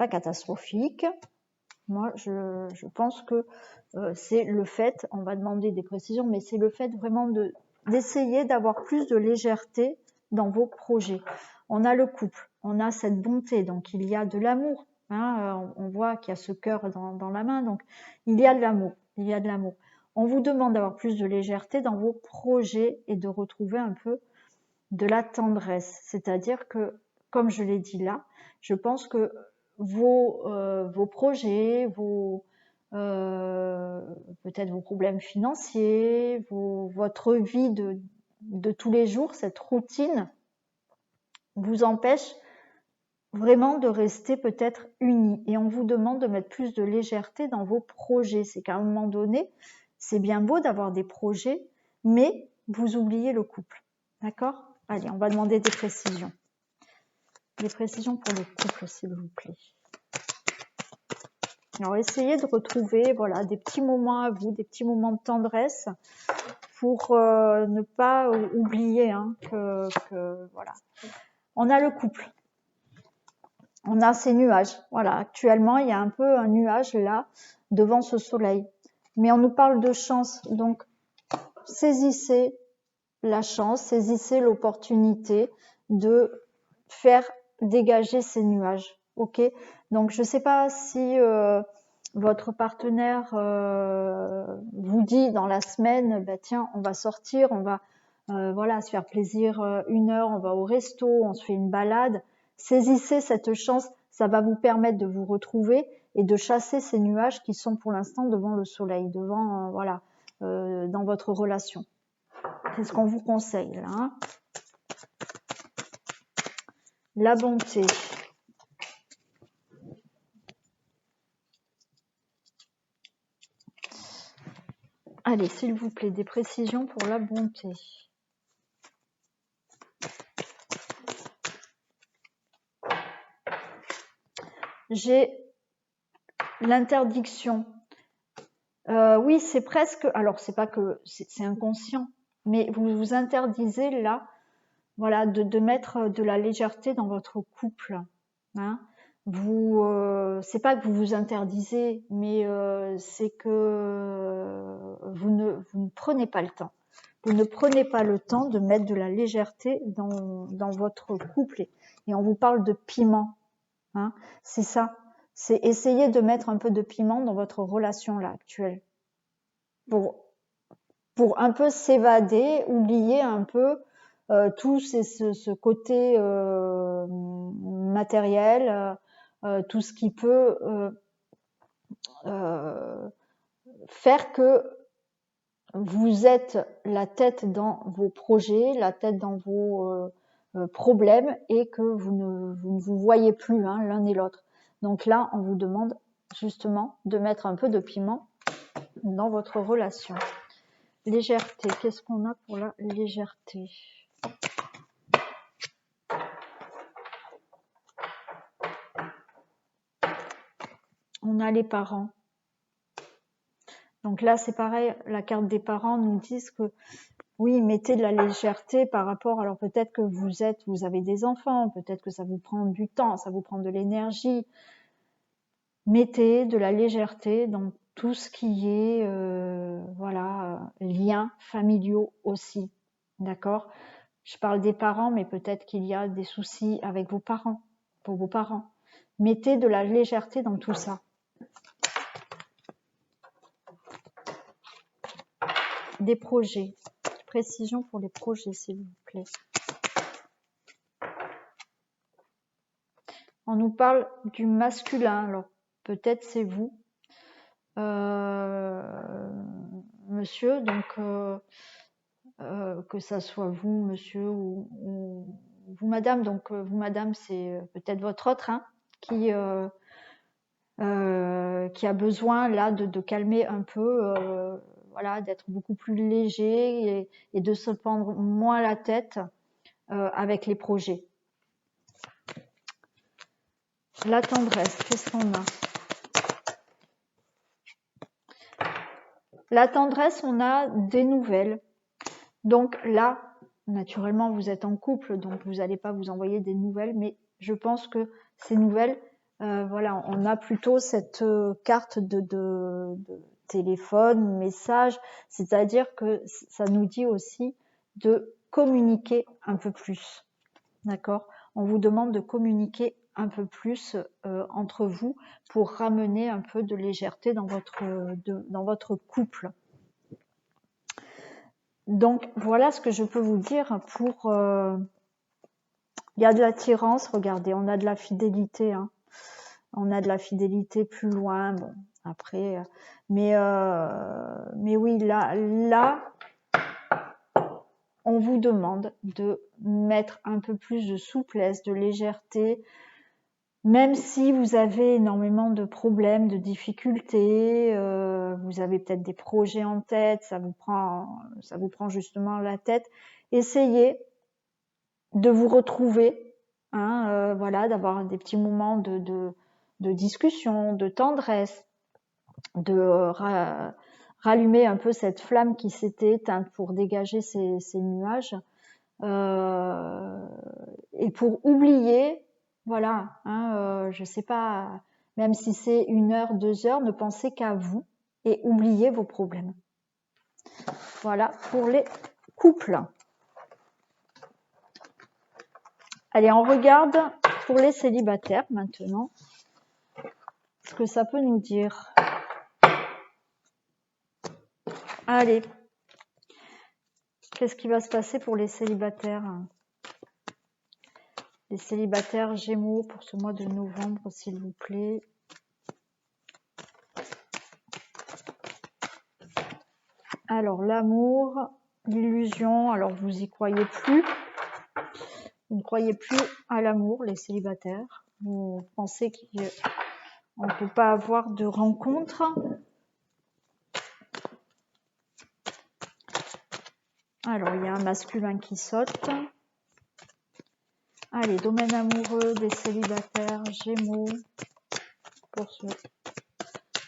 catastrophique. Moi, je pense que c'est le fait, on va demander des précisions, mais c'est le fait vraiment d'essayer d'avoir plus de légèreté dans vos projets. On a le couple, on a cette bonté, donc il y a de l'amour. On voit qu'il y a ce cœur dans la main, donc il y a de l'amour, il y a de l'amour. On vous demande d'avoir plus de légèreté dans vos projets et de retrouver un peu de la tendresse. C'est-à-dire que, comme je l'ai dit là, je pense que vos projets, peut-être vos problèmes financiers, votre vie de tous les jours, cette routine vous empêche vraiment de rester peut-être unis. Et on vous demande de mettre plus de légèreté dans vos projets. C'est qu'à un moment donné, c'est bien beau d'avoir des projets, mais vous oubliez le couple. D'accord ? Allez, on va demander des précisions. Des précisions pour le couple, s'il vous plaît. Alors, essayez de retrouver des petits moments à vous, des petits moments de tendresse pour ne pas oublier que voilà. On a le couple. On a ces nuages. Voilà, actuellement, il y a un peu un nuage là, devant ce soleil. Mais on nous parle de chance. Donc, saisissez la chance, saisissez l'opportunité de faire dégager ces nuages. Ok ? Donc, je ne sais pas si votre partenaire vous dit dans la semaine, tiens, on va sortir, on va se faire plaisir 1 heure, on va au resto, on se fait une balade. Saisissez cette chance, ça va vous permettre de vous retrouver et de chasser ces nuages qui sont pour l'instant devant le soleil, devant dans votre relation. C'est ce qu'on vous conseille là. La bonté. Allez, s'il vous plaît, des précisions pour la bonté. J'ai l'interdiction. Oui, c'est presque. Alors, c'est pas que c'est inconscient, mais vous vous interdisez là, de mettre de la légèreté dans votre couple. C'est pas que vous vous interdisez, mais c'est que vous ne prenez pas le temps. Vous ne prenez pas le temps de mettre de la légèreté dans votre couple. Et on vous parle de piment. C'est ça. C'est essayer de mettre un peu de piment dans votre relation là actuelle. Pour un peu s'évader, oublier un peu tout ce côté matériel, tout ce qui peut faire que vous êtes la tête dans vos projets, la tête dans vos problèmes et que vous ne vous voyez plus l'un et l'autre. Donc là, on vous demande justement de mettre un peu de piment dans votre relation. Légèreté, qu'est-ce qu'on a pour la légèreté ? On a les parents. Donc là, c'est pareil, la carte des parents nous dit que oui, mettez de la légèreté par rapport, alors peut-être que vous avez des enfants, peut-être que ça vous prend du temps, ça vous prend de l'énergie. Mettez de la légèreté dans tout ce qui est, liens familiaux aussi, d'accord ? Je parle des parents, mais peut-être qu'il y a des soucis avec vos parents, pour vos parents. Mettez de la légèreté dans tout ça. Des projets. Précision pour les projets, s'il vous plaît. On nous parle du masculin. Alors, peut-être c'est vous, monsieur, donc que ça soit vous, monsieur, ou vous, madame. Donc, vous, madame, c'est peut-être votre autre, hein, qui a besoin là de calmer un peu, voilà, d'être beaucoup plus léger et de se prendre moins la tête avec les projets. La tendresse, qu'est-ce qu'on a? La tendresse, on a des nouvelles. Donc là, naturellement, vous êtes en couple, donc vous n'allez pas vous envoyer des nouvelles, mais je pense que ces nouvelles, voilà, on a plutôt cette carte de téléphone, message, c'est-à-dire que ça nous dit aussi de communiquer un peu plus, d'accord? On vous demande de communiquer un peu plus entre vous pour ramener un peu de légèreté dans votre couple. Donc voilà ce que je peux vous dire pour... il y a de l'attirance, regardez, on a de la fidélité, hein. On a de la fidélité plus loin, bon, après... mais oui, là, on vous demande de mettre un peu plus de souplesse, de légèreté, même si vous avez énormément de problèmes, de difficultés, vous avez peut-être des projets en tête, ça vous prend justement la tête, essayez de vous retrouver, hein, voilà, d'avoir des petits moments de discussion, de tendresse, de rallumer un peu cette flamme qui s'était éteinte pour dégager ces nuages, et pour oublier, voilà, hein, je sais pas, même si c'est 1 heure, 2 heures, ne pensez qu'à vous et oubliez vos problèmes. Voilà pour les couples. Allez, on regarde pour les célibataires maintenant. Ce que ça peut nous dire. Allez. Qu'est-ce qui va se passer pour les célibataires? Les célibataires Gémeaux pour ce mois de novembre, s'il vous plaît. Alors, l'amour, l'illusion, alors vous y croyez plus. Vous ne croyez plus à l'amour, les célibataires. Vous pensez qu'on ne peut pas avoir de rencontre. Alors, il y a un masculin qui saute. Allez, domaine amoureux des célibataires Gémeaux pour ce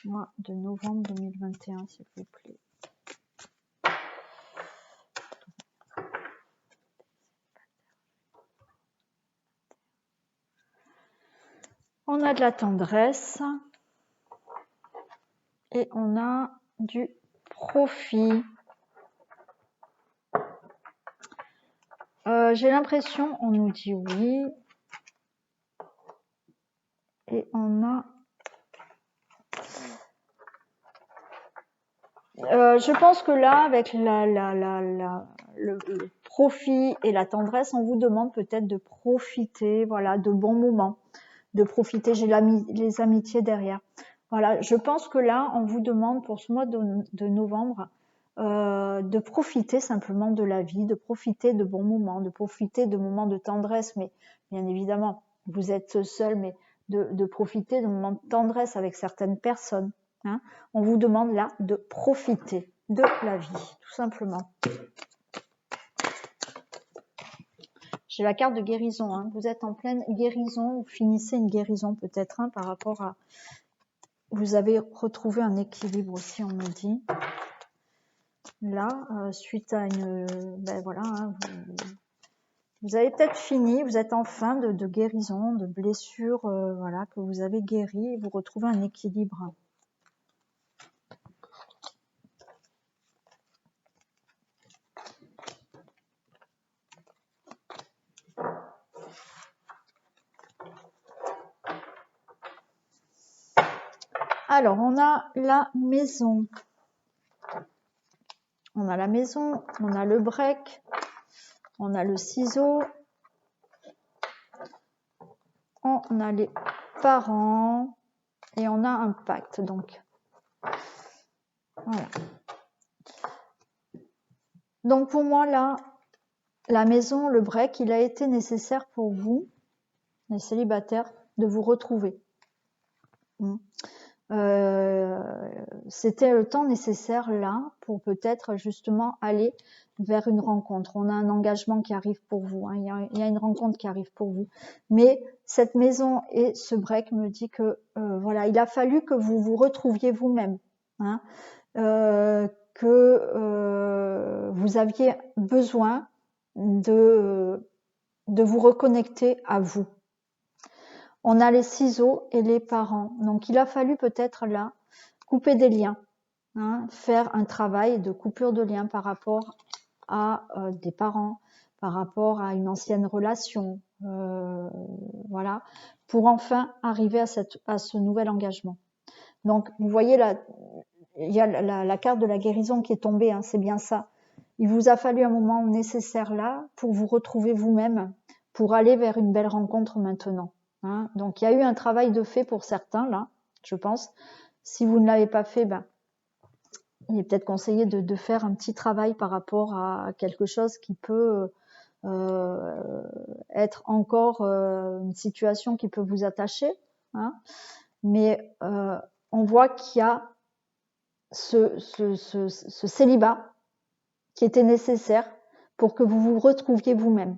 mois de novembre 2021, s'il vous plaît. On a de la tendresse et on a du profit. J'ai l'impression, on nous dit oui. Et on a... je pense que là, avec le profit et la tendresse, on vous demande peut-être de profiter, voilà, de bons moments, de profiter. J'ai les amitiés derrière. Voilà, je pense que là, on vous demande pour ce mois de novembre de profiter simplement de la vie, de profiter de bons moments, de profiter de moments de tendresse. Mais bien évidemment, vous êtes seul, mais de profiter de moments de tendresse avec certaines personnes. Hein. On vous demande là de profiter de la vie, tout simplement. J'ai la carte de guérison. Hein. Vous êtes en pleine guérison, vous finissez une guérison peut-être par rapport à... Vous avez retrouvé un équilibre aussi, on me dit. Là, suite à une... Ben voilà, hein, vous avez peut-être fini, vous êtes en fin de guérison, de blessure, voilà, que vous avez guéri, et vous retrouvez un équilibre. Alors, on a la maison. On a la maison, on a le break, on a le ciseau, on a les parents et on a un pacte. Donc, voilà. Donc, pour moi, là, la maison, le break, il a été nécessaire pour vous, les célibataires, de vous retrouver. C'était le temps nécessaire là pour peut-être justement aller vers une rencontre. On a un engagement qui arrive pour vous, hein. Il y a une rencontre qui arrive pour vous. Mais cette maison et ce break me dit que voilà, il a fallu que vous vous retrouviez vous-même, hein, que vous aviez besoin de vous reconnecter à vous. On a les ciseaux et les parents. Donc, il a fallu peut-être là couper des liens, hein, faire un travail de coupure de liens par rapport à des parents, par rapport à une ancienne relation, voilà, pour enfin arriver à ce nouvel engagement. Donc, vous voyez là, il y a la carte de la guérison qui est tombée, hein, c'est bien ça. Il vous a fallu un moment nécessaire là pour vous retrouver vous-même, pour aller vers une belle rencontre maintenant. Hein. Donc, il y a eu un travail de fait pour certains, là, je pense. Si vous ne l'avez pas fait, ben, il est peut-être conseillé de faire un petit travail par rapport à quelque chose qui peut être encore une situation qui peut vous attacher. Hein. Mais on voit qu'il y a ce célibat qui était nécessaire pour que vous vous retrouviez vous-même.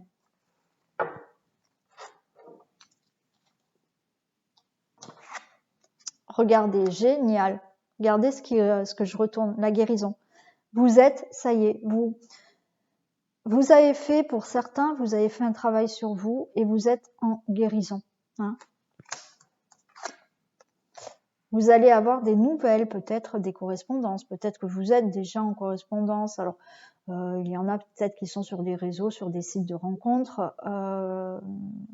Regardez, génial. Regardez ce que je retourne, la guérison. Vous êtes, ça y est, vous avez fait, pour certains, vous avez fait un travail sur vous et vous êtes en guérison. Hein. Vous allez avoir des nouvelles, peut-être des correspondances, peut-être que vous êtes déjà en correspondance. Alors, il y en a peut-être qui sont sur des réseaux, sur des sites de rencontres.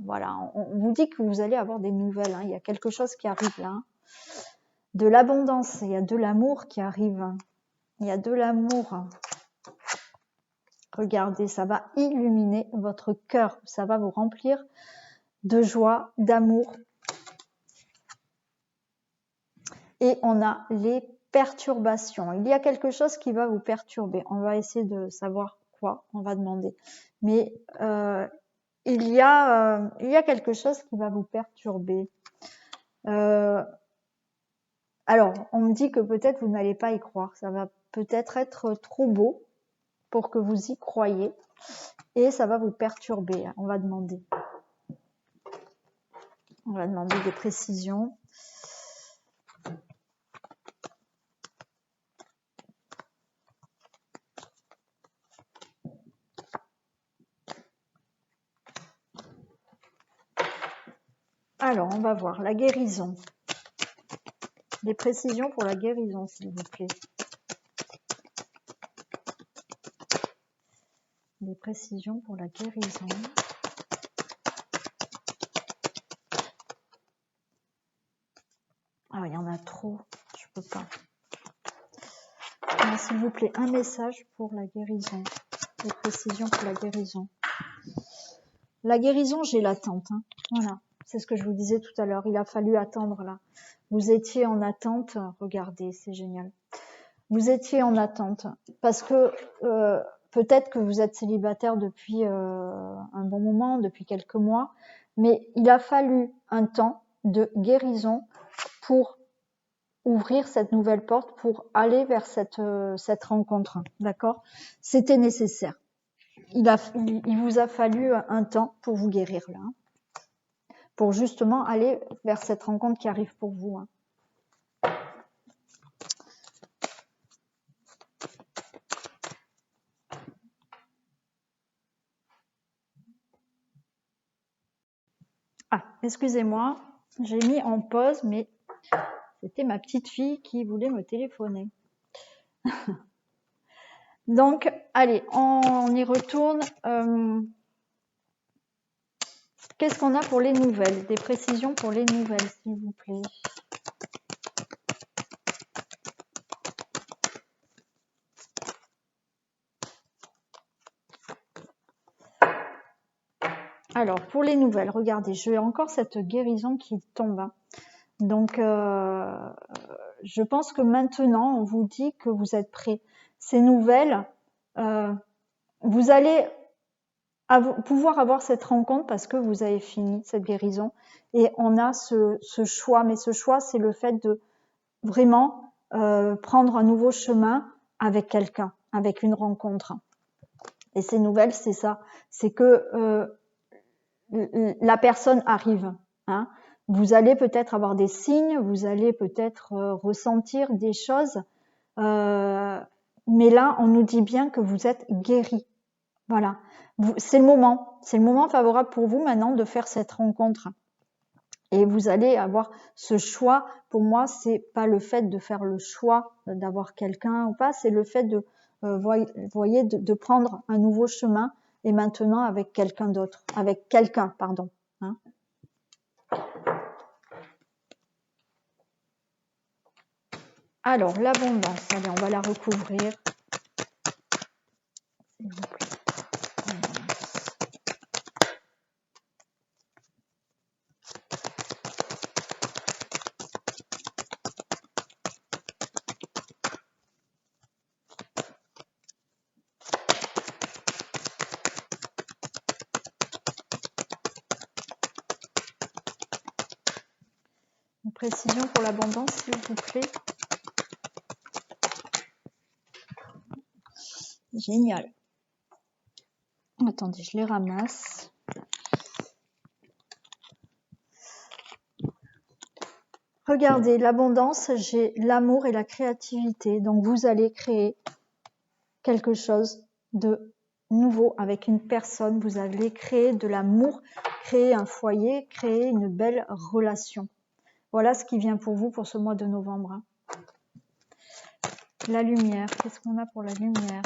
Voilà, on vous dit que vous allez avoir des nouvelles. Hein. Il y a quelque chose qui arrive là. Hein. De l'abondance, il y a de l'amour qui arrive. Il y a de l'amour. Regardez, ça va illuminer votre cœur. Ça va vous remplir de joie, d'amour. Et on a les perturbations. Il y a quelque chose qui va vous perturber. On va essayer de savoir quoi, on va demander. Mais il y a quelque chose qui va vous perturber. Alors, on me dit que peut-être vous n'allez pas y croire. Ça va peut-être être trop beau pour que vous y croyiez. Et ça va vous perturber. On va demander. On va demander des précisions. Alors, on va voir la guérison. Des précisions pour la guérison, s'il vous plaît. Des précisions pour la guérison. Ah, il y en a trop. Je peux pas. Alors, s'il vous plaît, un message pour la guérison. Des précisions pour la guérison. La guérison, j'ai l'attente. Hein. Voilà. C'est ce que je vous disais tout à l'heure. Il a fallu attendre là. Vous étiez en attente. Regardez, c'est génial. Vous étiez en attente. Parce que peut-être que vous êtes célibataire depuis un bon moment, depuis quelques mois. Mais il a fallu un temps de guérison pour ouvrir cette nouvelle porte, pour aller vers cette rencontre. D'accord ? C'était nécessaire. Il vous a fallu un temps pour vous guérir là, hein, pour justement aller vers cette rencontre qui arrive pour vous. Hein. Ah, excusez-moi, j'ai mis en pause, mais c'était ma petite fille qui voulait me téléphoner. Donc, allez, on y retourne. Qu'est-ce qu'on a pour les nouvelles? Des précisions pour les nouvelles, s'il vous plaît. Alors, pour les nouvelles, regardez, j'ai encore cette guérison qui tombe. Hein. Donc, je pense que maintenant, on vous dit que vous êtes prêts. Ces nouvelles, vous allez pouvoir avoir cette rencontre parce que vous avez fini cette guérison. Et on a ce choix. Mais ce choix, c'est le fait de vraiment prendre un nouveau chemin avec quelqu'un, avec une rencontre. Et ces nouvelles, c'est ça. C'est que la personne arrive. Hein. Vous allez peut-être avoir des signes, vous allez peut-être ressentir des choses, mais là, on nous dit bien que vous êtes guéri. Voilà, c'est le moment favorable pour vous maintenant de faire cette rencontre. Et vous allez avoir ce choix. Pour moi, c'est pas le fait de faire le choix d'avoir quelqu'un ou pas, c'est le fait de, voyez, de prendre un nouveau chemin. Et maintenant avec quelqu'un d'autre, avec quelqu'un, pardon. Hein. Alors, l'abondance, allez, on va la recouvrir. S'il vous plaît. Une précision pour l'abondance, s'il vous plaît. Génial. Attendez, je les ramasse. Regardez, l'abondance, j'ai l'amour et la créativité. Donc, vous allez créer quelque chose de nouveau avec une personne. Vous allez créer de l'amour, créer un foyer, créer une belle relation. Voilà ce qui vient pour vous pour ce mois de novembre. Hein. La lumière, qu'est-ce qu'on a pour la lumière ?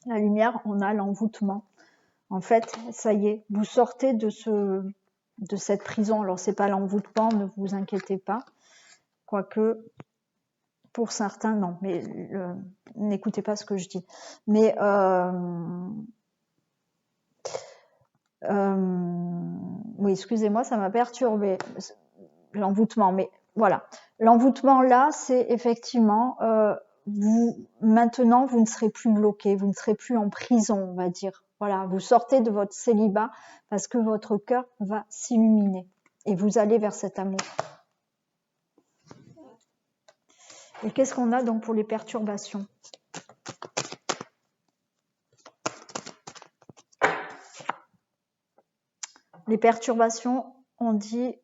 La lumière, on a l'envoûtement. En fait, ça y est, vous sortez de cette prison. Alors, c'est pas l'envoûtement, ne vous inquiétez pas. Quoique, pour certains, non. Mais n'écoutez pas ce que je dis. Mais oui, excusez-moi, ça m'a perturbé l'envoûtement. Mais voilà, l'envoûtement là, c'est effectivement maintenant, vous ne serez plus bloqué, vous ne serez plus en prison, on va dire. Voilà, vous sortez de votre célibat parce que votre cœur va s'illuminer et vous allez vers cet amour. Et qu'est-ce qu'on a donc pour les perturbations ? Les perturbations, on dit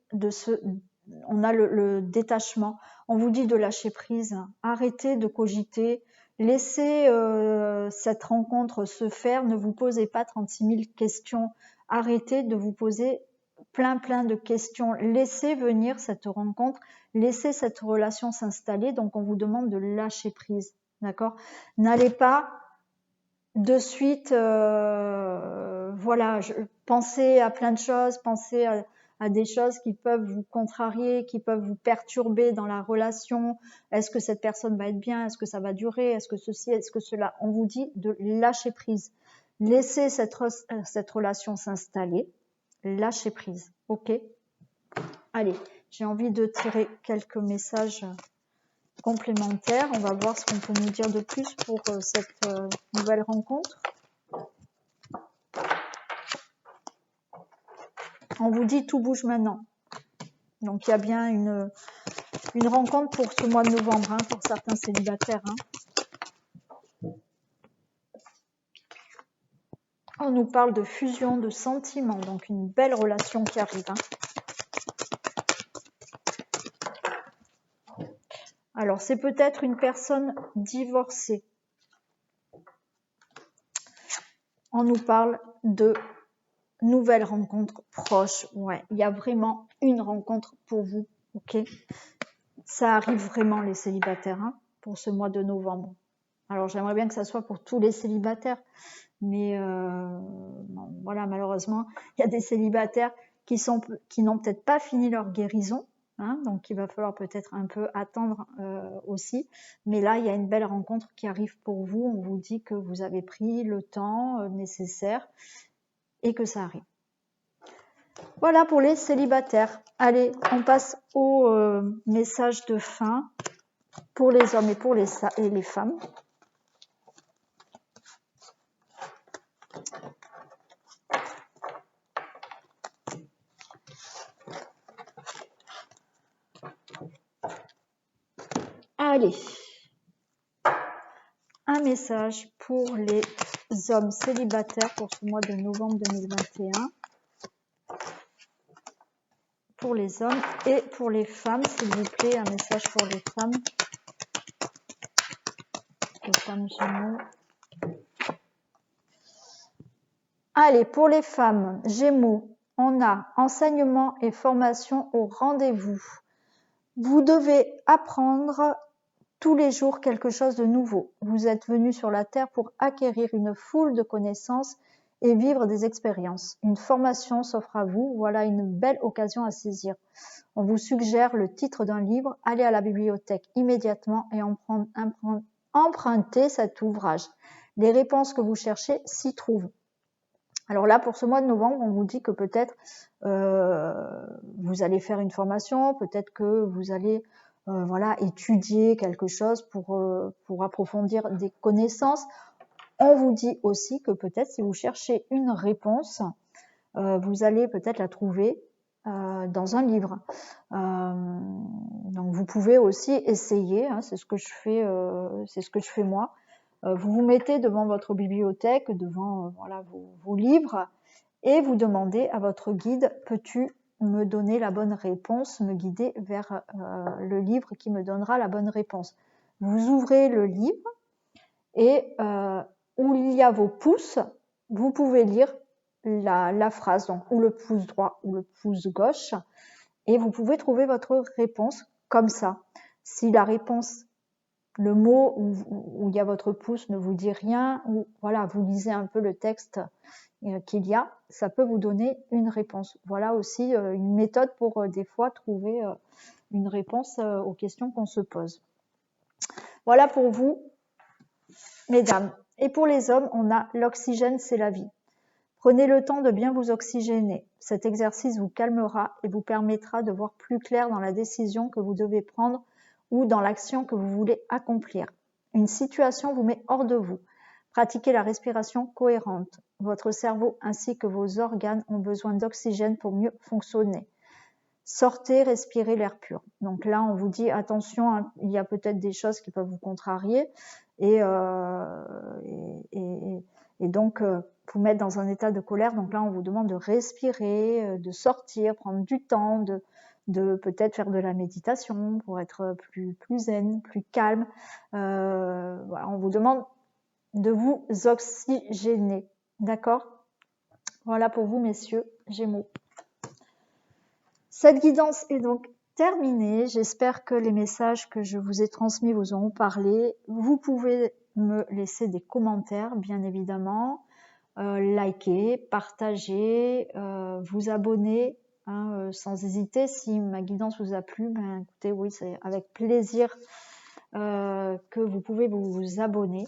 on a le détachement. On vous dit de lâcher prise, arrêtez de cogiter, laissez cette rencontre se faire, ne vous posez pas 36 000 questions, arrêtez de vous poser plein de questions, laissez venir cette rencontre, laissez cette relation s'installer, donc on vous demande de lâcher prise, d'accord ? N'allez pas de suite, voilà, pensez à plein de choses, pensez à des choses qui peuvent vous contrarier, qui peuvent vous perturber dans la relation. Est-ce que cette personne va être bien? Est-ce que ça va durer? Est-ce que ceci? Est-ce que cela? On vous dit de lâcher prise. Laissez cette relation s'installer. Lâcher prise. OK? Allez, j'ai envie de tirer quelques messages complémentaires. On va voir ce qu'on peut nous dire de plus pour cette nouvelle rencontre. On vous dit tout bouge maintenant. Donc il y a bien une rencontre pour ce mois de novembre, hein, pour certains célibataires. Hein. On nous parle de fusion de sentiments, donc une belle relation qui arrive. Hein. Alors c'est peut-être une personne divorcée. On nous parle de nouvelles rencontres proches. Ouais, il y a vraiment une rencontre pour vous. Ok, ça arrive vraiment les célibataires hein, pour ce mois de novembre. Alors j'aimerais bien que ça soit pour tous les célibataires, mais bon, voilà, malheureusement, il y a des célibataires qui n'ont peut-être pas fini leur guérison, hein, donc il va falloir peut-être un peu attendre aussi. Mais là, il y a une belle rencontre qui arrive pour vous. On vous dit que vous avez pris le temps nécessaire et que ça arrive. Voilà pour les célibataires. Allez, on passe au message de fin pour les hommes et pour les femmes. Allez, un message pour les hommes célibataires pour ce mois de novembre 2021. Pour les hommes et pour les femmes, s'il vous plaît, un message pour les femmes. Les femmes Gémeaux. Allez, pour les femmes Gémeaux, on a enseignement et formation au rendez-vous. Vous devez apprendre tous les jours quelque chose de nouveau. Vous êtes venu sur la Terre pour acquérir une foule de connaissances et vivre des expériences. Une formation s'offre à vous, voilà une belle occasion à saisir. On vous suggère le titre d'un livre, allez à la bibliothèque immédiatement et empruntez cet ouvrage. Les réponses que vous cherchez s'y trouvent. Alors là, pour ce mois de novembre, on vous dit que peut-être vous allez faire une formation, peut-être que vous allez étudier quelque chose pour approfondir des connaissances. On vous dit aussi que peut-être si vous cherchez une réponse, vous allez peut-être la trouver dans un livre. Donc vous pouvez aussi essayer, hein, c'est ce que je fais moi. Vous vous mettez devant votre bibliothèque, devant vos livres, et vous demandez à votre guide, peux-tu me donner la bonne réponse, me guider vers le livre qui me donnera la bonne réponse. Vous ouvrez le livre et où il y a vos pouces, vous pouvez lire la phrase, donc ou le pouce droit ou le pouce gauche, et vous pouvez trouver votre réponse comme ça. Si la réponse, le mot où il y a votre pouce ne vous dit rien, ou voilà, vous lisez un peu le texte qu'il y a, ça peut vous donner une réponse. Voilà aussi une méthode pour des fois trouver une réponse aux questions qu'on se pose. Voilà pour vous, mesdames. Et pour les hommes, on a l'oxygène, c'est la vie. Prenez le temps de bien vous oxygéner. Cet exercice vous calmera et vous permettra de voir plus clair dans la décision que vous devez prendre ou dans l'action que vous voulez accomplir. Une situation vous met hors de vous. Pratiquez la respiration cohérente. Votre cerveau ainsi que vos organes ont besoin d'oxygène pour mieux fonctionner. Sortez, respirez l'air pur. Donc là, on vous dit attention, hein, il y a peut-être des choses qui peuvent vous contrarier et donc vous mettre dans un état de colère. Donc là, on vous demande de respirer, de sortir, prendre du temps, de peut-être faire de la méditation pour être plus zen, plus calme. Voilà, on vous demande de vous oxygéner. D'accord? Voilà pour vous, messieurs Gémeaux. Cette guidance est donc terminée. J'espère que les messages que je vous ai transmis vous ont parlé. Vous pouvez me laisser des commentaires, bien évidemment, liker, partager, vous abonner, hein, sans hésiter. Si ma guidance vous a plu, ben écoutez, oui, c'est avec plaisir que vous pouvez vous abonner.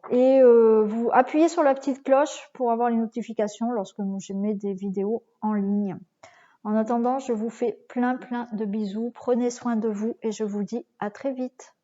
Et vous appuyez sur la petite cloche pour avoir les notifications lorsque je mets des vidéos en ligne. En attendant, je vous fais plein de bisous. Prenez soin de vous et je vous dis à très vite.